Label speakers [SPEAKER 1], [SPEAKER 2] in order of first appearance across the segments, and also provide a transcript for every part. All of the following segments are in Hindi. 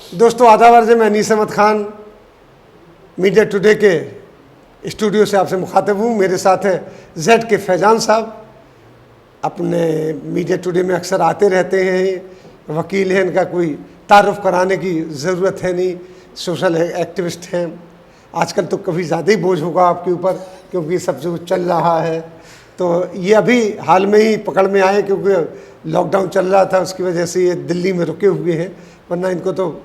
[SPEAKER 1] दोस्तों आदाब अर्ज़, मैं अनीस अहमद खान मीडिया टुडे के स्टूडियो से आपसे मुखातिब हूँ। मेरे साथ हैं जेड के फैजान साहब, अपने मीडिया टुडे में अक्सर आते रहते हैं, वकील हैं, इनका कोई तारुफ कराने की ज़रूरत है नहीं, सोशल एक्टिविस्ट हैं। आजकल तो कभी ज़्यादा ही बोझ होगा आपके ऊपर क्योंकि सब कुछ चल रहा है। तो ये अभी हाल में ही पकड़ में आए क्योंकि लॉकडाउन चल रहा था, उसकी वजह से ये दिल्ली में रुके हुए हैं, वरना इनको तो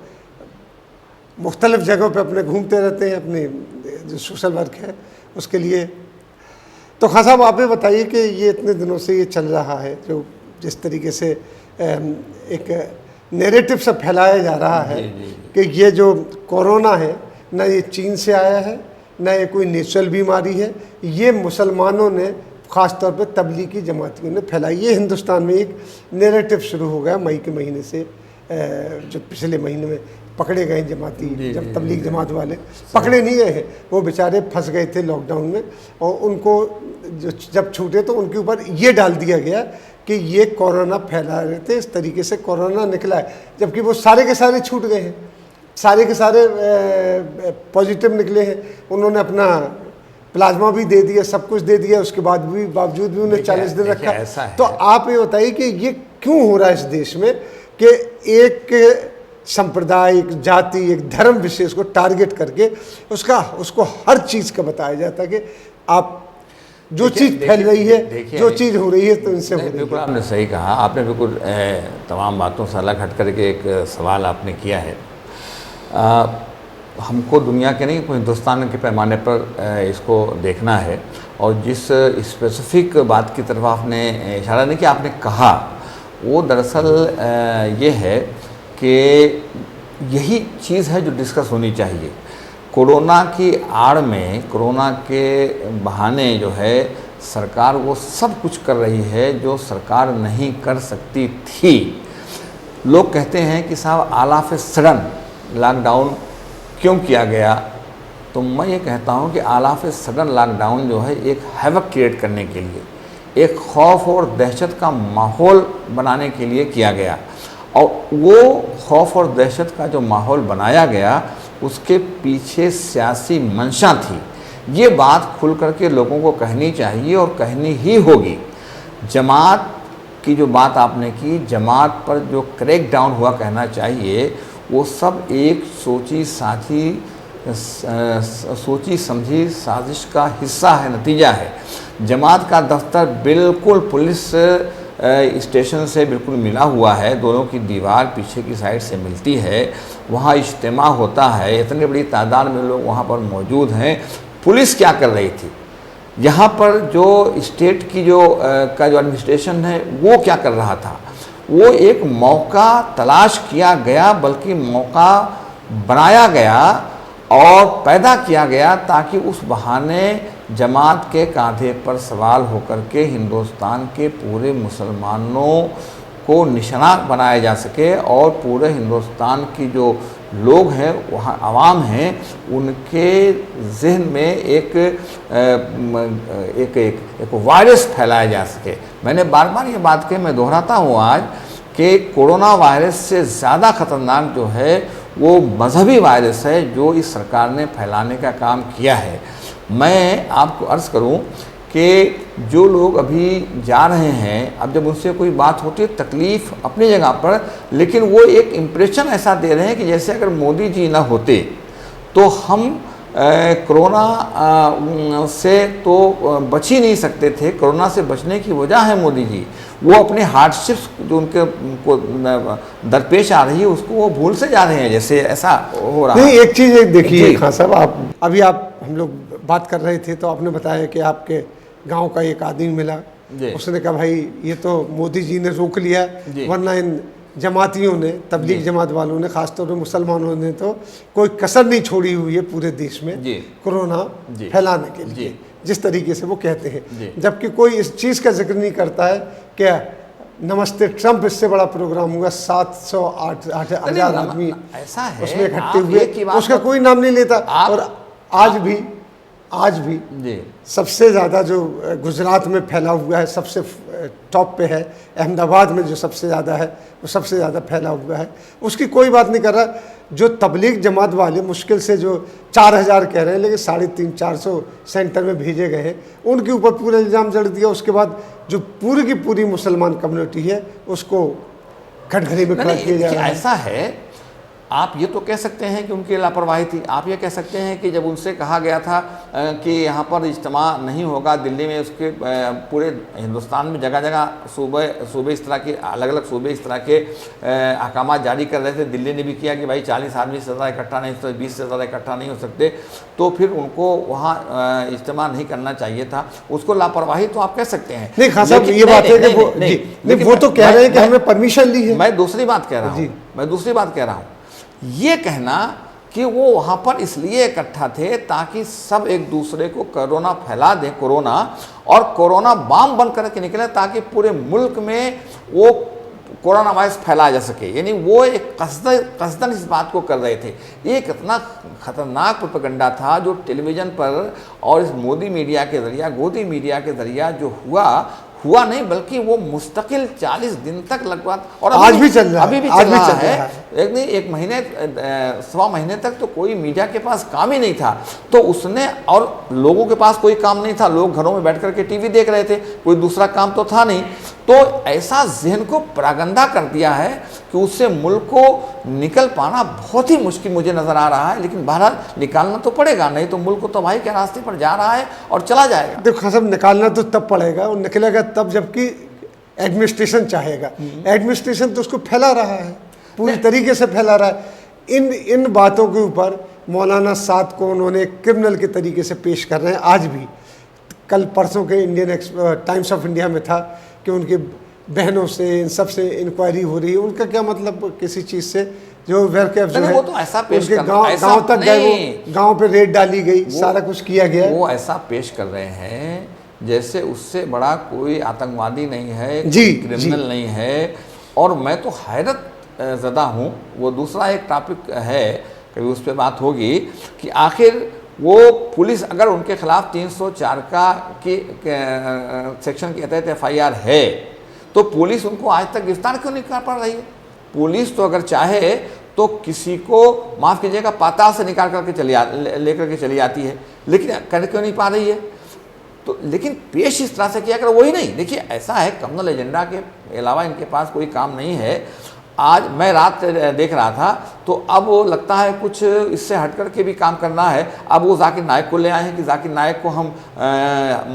[SPEAKER 1] मुख्तलिफ़ जगहों पे अपने घूमते रहते हैं, अपने जो सोशल वर्क है उसके लिए। तो खान साहब आप भी बताइए कि ये इतने दिनों से ये चल रहा है, जो जिस तरीके से एक नैरेटिव सा फैलाया जा रहा है कि ये जो कोरोना है ना ये चीन से आया है, ना ये कोई नेचुरल बीमारी है, ये मुसलमानों ने ख़ास तौर पे तबलीगी जमातियों ने फैलाई। ये हिंदुस्तान में एक नैरेटिव शुरू हो गया मई के महीने से, जो पिछले महीने में पकड़े गए जमाती, जब तबलीग जमात वाले पकड़े नहीं गए हैं, वो बेचारे फंस गए थे लॉकडाउन में, और उनको जब छूटे तो उनके ऊपर ये डाल दिया गया कि ये कोरोना फैला रहे थे, इस तरीके से कोरोना निकला है, जबकि वो सारे के सारे छूट गए हैं, सारे के सारे पॉजिटिव निकले हैं। उन्होंने अपना प्लाज्मा भी दे दिया, सब कुछ दे दिया, उसके बाद भी बावजूद भी उन्हें 40 दिन रखा। तो आप ये बताइए कि ये क्यों हो रहा है इस देश में कि एक संप्रदाय, एक जाति, एक धर्म विशेष को टारगेट करके उसको हर चीज़ का बताया जाता है कि आप जो चीज़ फैल रही है, जो चीज़ हो रही है तो इनसे हो रही है।
[SPEAKER 2] बिल्कुल आपने सही कहा, आपने बिल्कुल तमाम बातों से अलग हट करके एक सवाल आपने किया है। हमको दुनिया के नहीं, हिंदुस्तान के पैमाने पर इसको देखना है, और जिस स्पेसिफिक बात की तरफ आपने इशारा नहीं किया, आपने कहा वो दरअसल ये है कि यही चीज़ है जो डिस्कस होनी चाहिए। कोरोना की आड़ में, कोरोना के बहाने जो है सरकार वो सब कुछ कर रही है जो सरकार नहीं कर सकती थी। लोग कहते हैं कि साहब all of a sudden lockdown क्यों किया गया, तो मैं ये कहता हूँ कि all of a sudden lockdown जो है एक हैवक क्रिएट करने के लिए, एक खौफ और दहशत का माहौल बनाने के लिए किया गया, और वो खौफ और दहशत का जो माहौल बनाया गया उसके पीछे सियासी मंशा थी। ये बात खुल करके लोगों को कहनी चाहिए और कहनी ही होगी। जमात की जो बात आपने की, जमात पर जो क्रैक डाउन हुआ कहना चाहिए, वो सब एक सोची समझी साजिश का हिस्सा है, नतीजा है। जमात का दफ्तर बिल्कुल पुलिस स्टेशन से बिल्कुल मिला हुआ है, दोनों की दीवार पीछे की साइड से मिलती है, वहाँ इज्तिमा होता है, इतनी बड़ी तादाद में लोग वहाँ पर मौजूद हैं। पुलिस क्या कर रही थी, यहाँ पर जो स्टेट की जो एडमिनिस्ट्रेशन है वो क्या कर रहा था, वो एक मौका तलाश किया गया, बल्कि मौका बनाया गया और पैदा किया गया ताकि उस बहाने जमात के कांधे पर सवाल होकर के हिंदुस्तान के पूरे मुसलमानों को निशाना बनाया जा सके, और पूरे हिंदुस्तान की जो लोग हैं, वहाँ आवाम हैं, उनके जहन में एक वायरस फैलाया जा सके। मैंने बार बार ये बात कही, मैं दोहराता हूँ आज कि कोरोना वायरस से ज़्यादा ख़तरनाक जो है वो मजहबी वायरस है जो इस सरकार ने फैलाने का काम किया है। मैं आपको अर्ज़ करूं कि जो लोग अभी जा रहे हैं, अब जब उनसे कोई बात होती है, तकलीफ़ अपनी जगह पर, लेकिन वो एक इम्प्रेशन ऐसा दे रहे हैं कि जैसे अगर मोदी जी ना होते तो हम कोरोना से तो बच ही नहीं सकते थे। कोरोना से बचने की वजह है मोदी जी, वो अपने हार्डशिप्स जो उनके को दरपेश आ रही है उसको वो भूल से जा रहे हैं, जैसे ऐसा हो रहा है।
[SPEAKER 1] नहीं, एक चीज़ देखिए खान साहब, आप हम लोग बात कर रहे थे तो आपने बताया कि आपके गांव का एक आदमी मिला, उसने कहा भाई ये तो मोदी जी ने रोक लिया, वरना इन जमातियों ने, तबलीग जमात वालों ने, खासतौर पर मुसलमानों ने तो कोई कसर नहीं छोड़ी हुई है पूरे देश में कोरोना फैलाने के लिए, जिस तरीके से वो कहते हैं, जबकि कोई इस चीज़ का जिक्र नहीं करता है क्या नमस्ते ट्रंप इससे बड़ा प्रोग्राम हुआ, 708,000 आदमी उसमें इकट्ठे हुए, उसका कोई नाम नहीं लेता। और आज भी सबसे ज़्यादा जो गुजरात में फैला हुआ है, सबसे टॉप पे है, अहमदाबाद में जो सबसे ज़्यादा है वो सबसे ज़्यादा फैला हुआ है, उसकी कोई बात नहीं कर रहा। जो तबलीग जमात वाले मुश्किल से जो 4000 कह रहे हैं, लेकिन 350-400 सेंटर में भेजे गए हैं, उनके ऊपर पूरा इल्ज़ाम जड़ दिया। उसके बाद जो पूरी की पूरी मुसलमान कम्युनिटी है उसको कटघरे में खड़ा किया जा रहा है।
[SPEAKER 2] ऐसा है, आप ये तो कह सकते हैं कि उनकी लापरवाही थी। आप ये कह सकते हैं कि जब उनसे कहा गया था कि यहाँ पर इज्तिमा नहीं होगा दिल्ली में, उसके पूरे हिंदुस्तान में जगह जगह सूबे इस तरह के अलग अलग सूबे इस तरह के अहकाम जारी कर रहे थे। दिल्ली ने भी किया कि भाई 40 आदमी से ज़्यादा इकट्ठा नहीं हो सकते, 20 से ज़्यादा इकट्ठा नहीं हो सकते, तो फिर उनको वहाँ इज्तिमा नहीं करना चाहिए था। उसको लापरवाही तो आप कह सकते हैं।
[SPEAKER 1] नहीं खान साहब, ये बात है कि वो तो कह रहे हैं कि हमने परमिशन ली है।
[SPEAKER 2] मैं दूसरी बात कह रहा हूँ, ये कहना कि वो वहाँ पर इसलिए इकट्ठा थे ताकि सब एक दूसरे को कोरोना फैला दें, कोरोना बम बन करके निकले ताकि पूरे मुल्क में वो कोरोना वायरस फैलाया जा सके। यानी वो एक कसदन इस बात को कर रहे थे। ये कितना खतरनाक प्रोपेगेंडा था जो टेलीविज़न पर और इस मोदी मीडिया के ज़रिया, गोदी मीडिया के ज़रिया जो हुआ नहीं, बल्कि वो मुस्तकिल 40 दिन तक लगभग, और
[SPEAKER 1] आज भी चल रहा है,
[SPEAKER 2] अभी भी चल रहा है। एक महीने 1.25 महीने तक तो कोई मीडिया के पास काम ही नहीं था, तो उसने, और लोगों के पास कोई काम नहीं था, लोग घरों में बैठ करके टीवी देख रहे थे, कोई दूसरा काम तो था नहीं, तो ऐसा जहन को परागंदा कर दिया है कि उससे मुल्क को निकल पाना बहुत ही मुश्किल मुझे नज़र आ रहा है। लेकिन बहरहाल निकालना तो पड़ेगा, नहीं तो मुल्क तो भाई के रास्ते पर जा रहा है और चला जाएगा।
[SPEAKER 1] देखो सब निकालना तो तब पड़ेगा और निकलेगा तब जबकि एडमिनिस्ट्रेशन चाहेगा। एडमिनिस्ट्रेशन तो उसको फैला रहा है, पूरी तरीके से फैला रहा है। इन बातों के ऊपर मौलाना साद को उन्होंने क्रिमिनल के तरीके से पेश कर रहे हैं आज भी। कल परसों के इंडियन टाइम्स ऑफ इंडिया में था कि उनकी बहनों से, इन सब से इंक्वायरी हो रही है। उनका क्या मतलब किसी चीज़ से, जो वेलकैफ जो है
[SPEAKER 2] वो तो ऐसा पेश
[SPEAKER 1] उनके गाँव तक गए, वो गाँव पे रेड डाली गई, सारा कुछ किया गया।
[SPEAKER 2] वो ऐसा पेश कर रहे हैं जैसे उससे बड़ा कोई आतंकवादी नहीं है, क्रिमिनल नहीं है। और मैं तो हैरत ज़दा हूँ। वो दूसरा एक टॉपिक है, कभी उस पर बात होगी कि आखिर वो पुलिस अगर उनके खिलाफ 304 की सेक्शन के तहत FIR है, तो पुलिस उनको आज तक गिरफ्तार क्यों नहीं कर पा रही है? पुलिस तो अगर चाहे तो किसी को, माफ़ कीजिएगा, पाताल से निकाल करके लेकर के चली आती है, लेकिन कर क्यों नहीं पा रही है? तो लेकिन पेश इस तरह से किया कर वही नहीं। देखिए ऐसा है, कम्युनल एजेंडा के अलावा इनके पास कोई काम नहीं है। आज मैं रात देख रहा था, तो अब वो लगता है कुछ इससे हट कर के भी काम करना है। अब वो जाकिर नायक को ले आए हैं कि जाकिर नायक को हम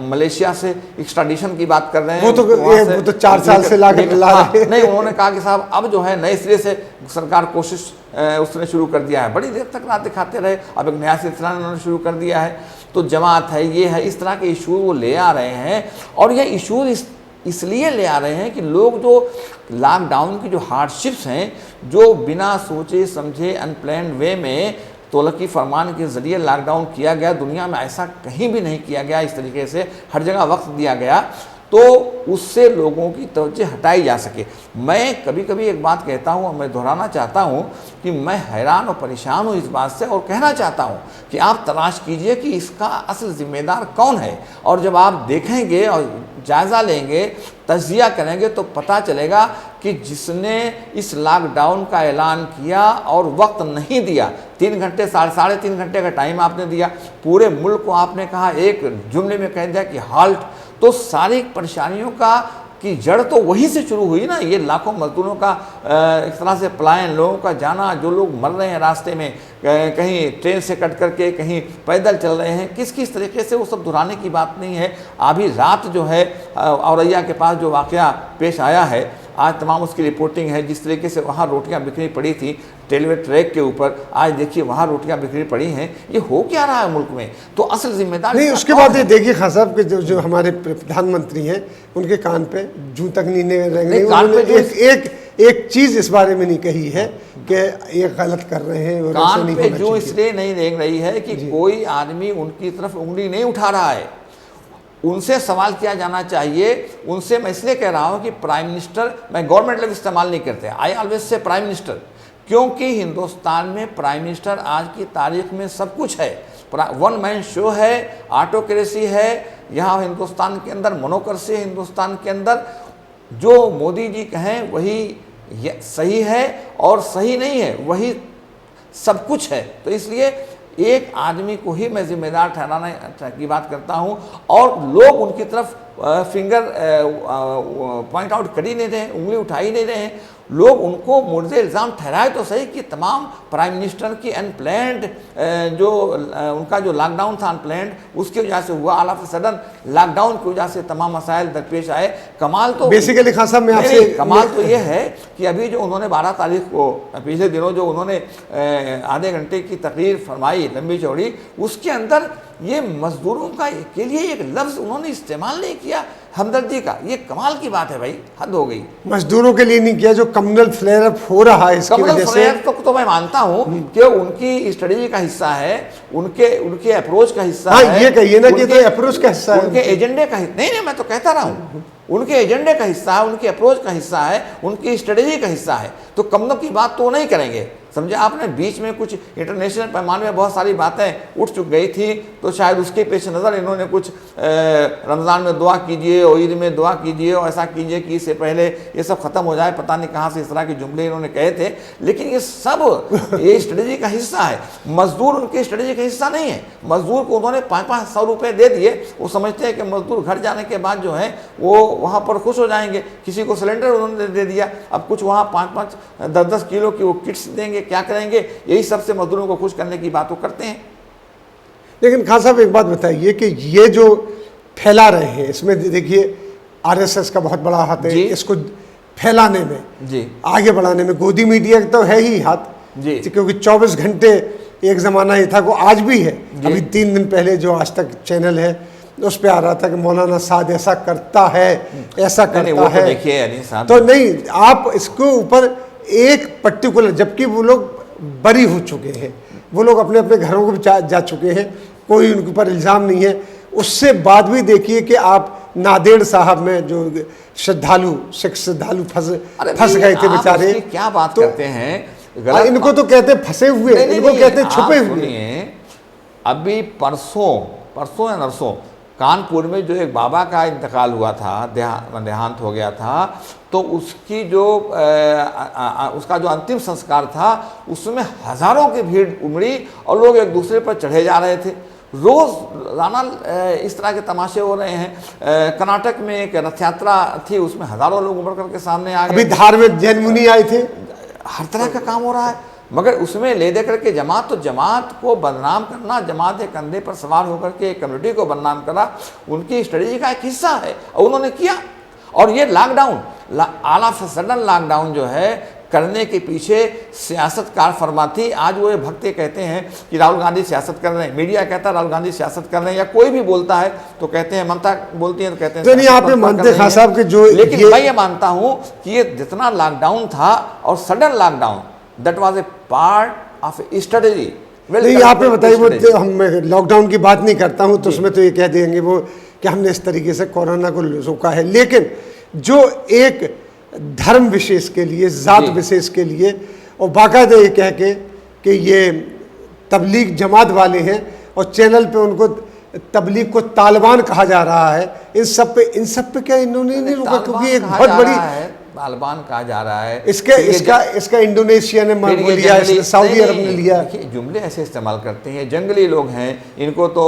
[SPEAKER 2] मलेशिया से एक्स्ट्राडिशन की बात कर रहे हैं।
[SPEAKER 1] वो तो 4 साल से ला रहे हैं।
[SPEAKER 2] नहीं, उन्होंने कहा कि साहब अब जो है नए सिरे से सरकार कोशिश उसने शुरू कर दिया है। बड़ी देर तक रात दिखाते रहे, अब एक नया सिलसिला उन्होंने शुरू कर दिया है। तो जमात है, ये है, इस तरह के इशू वो ले आ रहे हैं। और ये इशू इसलिए ले आ रहे हैं कि लोग जो लॉकडाउन की जो हार्डशिप्स हैं, जो बिना सोचे समझे अनप्लान्ड वे में तोलकी फरमान के ज़रिए लॉकडाउन किया गया, दुनिया में ऐसा कहीं भी नहीं किया गया इस तरीके से, हर जगह वक्त दिया गया, तो उससे लोगों की तवज्जो हटाई जा सके। मैं कभी कभी एक बात कहता हूँ और मैं दोहराना चाहता हूँ कि मैं हैरान और परेशान हूँ इस बात से, और कहना चाहता हूँ कि आप तलाश कीजिए कि इसका असल जिम्मेदार कौन है। और जब आप देखेंगे और जायज़ा लेंगे, तज्जिया करेंगे, तो पता चलेगा कि जिसने इस लॉकडाउन का ऐलान किया और वक्त नहीं दिया, 3 घंटे, साढ़े 3 घंटे का टाइम आपने दिया, पूरे मुल्क को आपने कहा, एक जुमले में कह दिया कि हाल्ट, तो सारी परेशानियों की जड़ तो वहीं से शुरू हुई ना। ये लाखों मजदूरों का एक तरह से पलायन, लोगों का जाना, जो लोग मर रहे हैं रास्ते में, कहीं ट्रेन से कट करके, कहीं पैदल चल रहे हैं, किस तरीके से, वो सब दोहराने की बात नहीं है। अभी रात जो है औरैया के पास जो वाक़या पेश आया है, आज तमाम उसकी रिपोर्टिंग है। जिस तरीके से वहाँ रोटियाँ बिखरी पड़ी थी रेलवे ट्रैक के ऊपर, आज देखिए वहाँ रोटियाँ बिखरी पड़ी हैं। ये हो क्या रहा है मुल्क में? तो असल जिम्मेदार
[SPEAKER 1] नहीं। उसके बाद ये देखिए खान साहब के जो हमारे प्रधानमंत्री हैं, उनके कान पे जूं तक नहीं रेंग रही। एक चीज़ इस बारे में नहीं कही है कि ये गलत कर रहे हैं, और
[SPEAKER 2] कान पे जूं इसलिए नहीं रेंग रही है कि कोई आदमी उनकी तरफ उंगली नहीं उठा रहा है। उनसे सवाल किया जाना चाहिए। उनसे मैं इसलिए कह रहा हूँ कि प्राइम मिनिस्टर, मैं गवर्नमेंट लफ्ज़ इस्तेमाल नहीं करते, I always say prime minister, क्योंकि हिंदुस्तान में प्राइम मिनिस्टर आज की तारीख में सब कुछ है। वन मैन शो है, ऑटोक्रेसी है यहाँ हिंदुस्तान के अंदर, मोनोक्रेसी है हिंदुस्तान के अंदर। जो मोदी जी कहें वही सही है, और सही नहीं है वही सब कुछ है। तो इसलिए एक आदमी को ही मैं जिम्मेदार ठहराने की बात करता हूं, और लोग उनकी तरफ फिंगर पॉइंट आउट कर ही नहीं रहे, उंगली उठा ही नहीं रहे। लोग उनको मुर्दे इल्ज़ाम ठहराए तो सही कि तमाम प्राइम मिनिस्टर की अनप्लान्ड जो उनका जो लॉकडाउन था अनप्लान्ड, उसकी वजह से हुआ, ऑल ऑफ सडन लॉकडाउन की वजह से तमाम मसाइल दरपेश आए। कमाल तो
[SPEAKER 1] बेसिकली खान साहब मैं आपसे
[SPEAKER 2] कमाल तो ये है कि अभी जो उन्होंने 12 तारीख को पिछले दिनों जो उन्होंने आधे घंटे की तकरीर फरमाई लंबी चौड़ी, उसके अंदर ये मजदूरों का के लिए एक लफ्ज़ उन्होंने इस्तेमाल नहीं किया हमदर्दी का। ये कमाल की बात है भाई, हद हो गई।
[SPEAKER 1] मजदूरों के लिए नहीं किया, जो कम्युनल फ्लेयर अप हो रहा है इसकी वजह से
[SPEAKER 2] तो मैं मानता हूं कि उनकी स्ट्रेटजी का हिस्सा है, उनके अप्रोच का हिस्सा
[SPEAKER 1] हाँ,
[SPEAKER 2] है।
[SPEAKER 1] ये कहिए ना कि तो अप्रोच का हिस्सा है,
[SPEAKER 2] उनके एजेंडे का हिस्सा नहीं, मैं तो कहता रहा हूं उनके एजेंडे का हिस्सा है, उनके अप्रोच का हिस्सा है, उनकी स्ट्रेटजी का हिस्सा है। तो कमनों की बात तो नहीं करेंगे, समझे आपने। बीच में कुछ इंटरनेशनल पैमाने में बहुत सारी बातें उठ चुक गई थी, तो शायद उसके पेश नज़र इन्होंने कुछ रमज़ान में दुआ कीजिए और ईद में दुआ कीजिए और ऐसा कीजिए कि इससे पहले ये सब ख़त्म हो जाए, पता नहीं कहाँ से इस तरह के जुमले इन्होंने कहे थे। लेकिन ये सब ये स्ट्रेटजी का हिस्सा है, मजदूर उनकी स्ट्रेटजी का हिस्सा नहीं है। मजदूर को उन्होंने 500-500 रुपये दे दिए, वो समझते हैं कि मजदूर घर जाने के बाद जो है वो वहाँ पर खुश हो जाएंगे। किसी को सिलेंडर उन्होंने दे दिया, अब कुछ वहाँ 5-5, 10-10 किलो की वो किट्स देंगे, क्या करेंगे, यही सबसे मजदूरों को खुश करने की बात वो करते हैं।
[SPEAKER 1] लेकिन खान साहब एक बात बताइए कि ये जो फैला रहे हैं, इसमें देखिए आरएसएस का बहुत बड़ा हाथ है इसको फैलाने में
[SPEAKER 2] जी,
[SPEAKER 1] आगे बढ़ाने में। गोदी मीडिया तो है ही हाथ
[SPEAKER 2] जी,
[SPEAKER 1] क्योंकि 24 घंटे एक ज़माना ये था, वो आज भी है। अभी 3 दिन पहले जो आज तक चैनल है उस पर आ रहा था कि मौलाना साद ऐसा करता है, ऐसा करता है।
[SPEAKER 2] देखिए
[SPEAKER 1] तो नहीं, आप इसके ऊपर एक पर्टिकुलर, जबकि वो लोग बरी हो चुके हैं, वो लोग अपने अपने घरों को भी जा चुके हैं, कोई उनके ऊपर इल्ज़ाम नहीं है। उससे बाद भी देखिए कि आप नादेड़ साहब में जो श्रद्धालु सिख श्रद्धालु फंस गए थे बेचारे,
[SPEAKER 2] क्या बात तो, करते हैं
[SPEAKER 1] इनको तो कहते फंसे हुए, इनको कहते छुपे हुए।
[SPEAKER 2] अभी परसों या नरसों कानपुर में जो एक बाबा का इंतकाल हुआ था, देहांत हो गया था, तो उसकी जो उसका जो अंतिम संस्कार था उसमें हज़ारों की भीड़ उमड़ी और लोग एक दूसरे पर चढ़े जा रहे थे। रोज़ाना इस तरह के तमाशे हो रहे हैं। कर्नाटक में एक रथ यात्रा थी, उसमें हज़ारों लोग उमड़ करके सामने आ गए।
[SPEAKER 1] अभी धार में जैन मुनि आए थे।
[SPEAKER 2] हर तरह का काम हो रहा है, मगर उसमें ले दे करके जमात को बदनाम करना, जमात के कंधे पर सवार होकर के एक कम्युनिटी को बदनाम करना उनकी स्ट्रेटजी का एक हिस्सा है और उन्होंने किया। और ये lockdown, all of sudden lockdown जो है करने के पीछे सियासत कार फरमा थी। आज वो ये भक्ते कहते हैं कि राहुल गांधी सियासत कर रहे हैं, मीडिया कहता है राहुल गांधी सियासत कर रहे हैं, या कोई भी बोलता है तो कहते हैं, ममता बोलती है तो कहते हैं।
[SPEAKER 1] नहीं, आप ये मानते खान साहब कि जो,
[SPEAKER 2] लेकिन मैं ये मानता हूं कि ये जितना लॉकडाउन था और sudden lockdown, that was a part of strategy.
[SPEAKER 1] नहीं, आप ये बताइए, वो हम लॉकडाउन की बात नहीं करता हूं, तो उसमें तो ये कह देंगे वो कि हमने इस तरीके से कोरोना को रोका है। लेकिन जो एक धर्म विशेष के लिए, जात विशेष के लिए, और बाकायदा ये कह के कि ये तबलीग जमात वाले हैं और चैनल पे उनको तबलीग को तालिबान कहा जा रहा है, इन सब पे क्या इन्होंने नहीं रोका? क्योंकि एक बहुत बड़ी
[SPEAKER 2] तालिबान कहा जा रहा है।
[SPEAKER 1] इसका इंडोनेशिया ने लिया, सऊदी अरब ने लिया।
[SPEAKER 2] जुमले ऐसे इस्तेमाल करते हैं, जंगली लोग हैं, इनको तो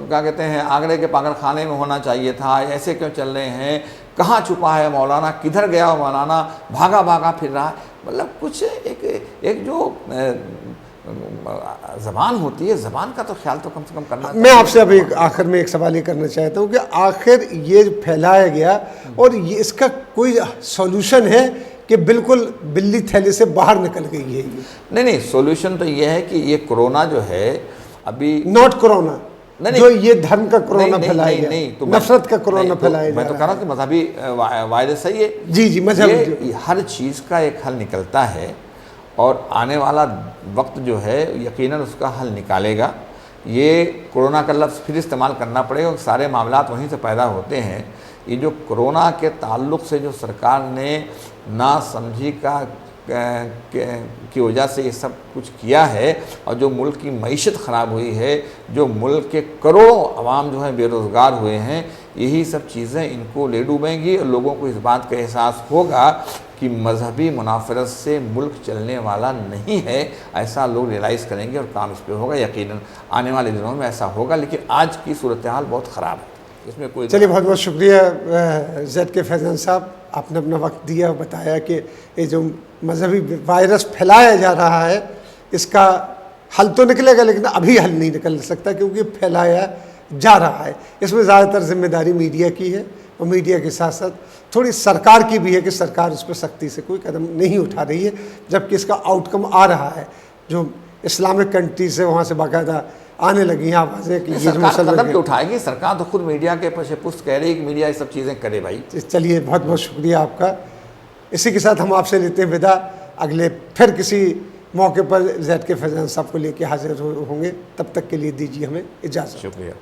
[SPEAKER 2] क्या कहते हैं, आगरे के पागल खाने में होना चाहिए था, ऐसे क्यों चल रहे हैं, कहाँ छुपा है मौलाना, किधर गया मौलाना, भागा फिर रहा है। मतलब कुछ एक जो ज़बान होती है, ज़बान का तो ख्याल तो कम से कम करना।
[SPEAKER 1] मैं आपसे अभी आखिर में एक सवाल ये करना चाहता हूँ कि आखिर ये फैलाया गया और ये इसका कोई सॉल्यूशन है कि बिल्कुल बिल्ली थैले से बाहर निकल गई है?
[SPEAKER 2] नहीं, सॉल्यूशन तो ये है कि ये कोरोना जो है अभी
[SPEAKER 1] नॉट कोरोना, जो ये धर्म का कोरोना फैलाया गया,
[SPEAKER 2] तो
[SPEAKER 1] नफरत का कोरोना फैलाया गया।
[SPEAKER 2] मैं तो कह रहा हूँ कि मजहबी वायरस है ये।
[SPEAKER 1] जी, मजहबी
[SPEAKER 2] हर चीज़ का एक हल निकलता है और आने वाला वक्त जो है यकीनन उसका हल निकालेगा। ये कोरोना का लफ्ज़ फिर इस्तेमाल करना पड़ेगा, सारे मामलात वहीं से पैदा होते हैं। ये जो कोरोना के ताल्लुक़ से जो सरकार ने नासमझी की वजह से ये सब कुछ किया है और जो मुल्क की मईशत ख़राब हुई है, जो मुल्क के करोड़ों अवाम जो हैं बेरोज़गार हुए हैं, यही सब चीज़ें इनको ले डूबेंगी और लोगों को इस बात का एहसास होगा कि मजहबी मुनाफरत से मुल्क चलने वाला नहीं है, ऐसा लोग रियलाइज़ करेंगे और काम इस पर होगा। यकीनन आने वाले दिनों में ऐसा होगा, लेकिन आज की सूरत हाल बहुत ख़राब है, इसमें कोई।
[SPEAKER 1] चलिए, बहुत बहुत शुक्रिया जेड के फैज़ान साहब, आपने अपना वक्त दिया और बताया कि ये जो मजहबी वायरस फैलाया जा रहा है इसका हल तो निकलेगा, लेकिन अभी हल नहीं निकल सकता क्योंकि फैलाया जा रहा है। इसमें ज़्यादातर जिम्मेदारी मीडिया की है और मीडिया के साथ साथ थोड़ी सरकार की भी है कि सरकार इस पर सख्ती से कोई कदम नहीं उठा रही है, जबकि इसका आउटकम आ रहा है। जो इस्लामिक कंट्री से वहाँ से बाकायदा आने लगी हैं आवाज़ें कि ये
[SPEAKER 2] सरकार कदम क्यों उठाएगी? सरकार तो खुद मीडिया के पुष्ट कह रही है कि मीडिया ये सब चीज़ें करे भाई।
[SPEAKER 1] चलिए, बहुत बहुत शुक्रिया आपका। इसी के साथ हम आपसे लेते हैं विदा। अगले फिर किसी मौके पर जेड के फैज़ान साहब को लेके हाजिर होंगे, तब तक के लिए दीजिए हमें इजाज़त।
[SPEAKER 2] शुक्रिया।